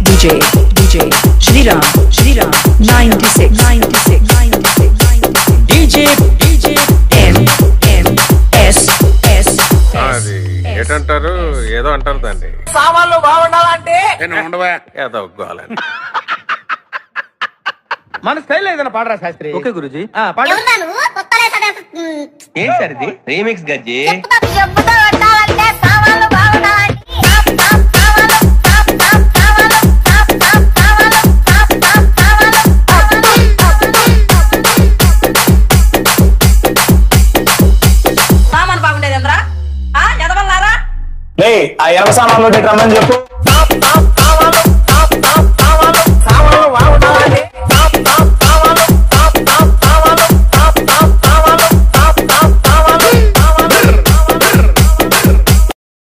DJ Shriram 96 DJ MS అది ఏంటంటారు ఏదో అంటారు దాన్ని సామాన్లు బాగుండాలంటే ఏదో ఒప్పుకోవాలని మన స్టైల్ ఏదైనా పాడరా శాస్త్రి. ఓకే గురుజీ. ఏం సార్ ఇది రీమిక్స్ గజ్జి. సామాన్ బాగుండేది అందరా ఎదవల్లారా ఆ ఎర్ర సామాన్లు రమ్మని చెప్పు.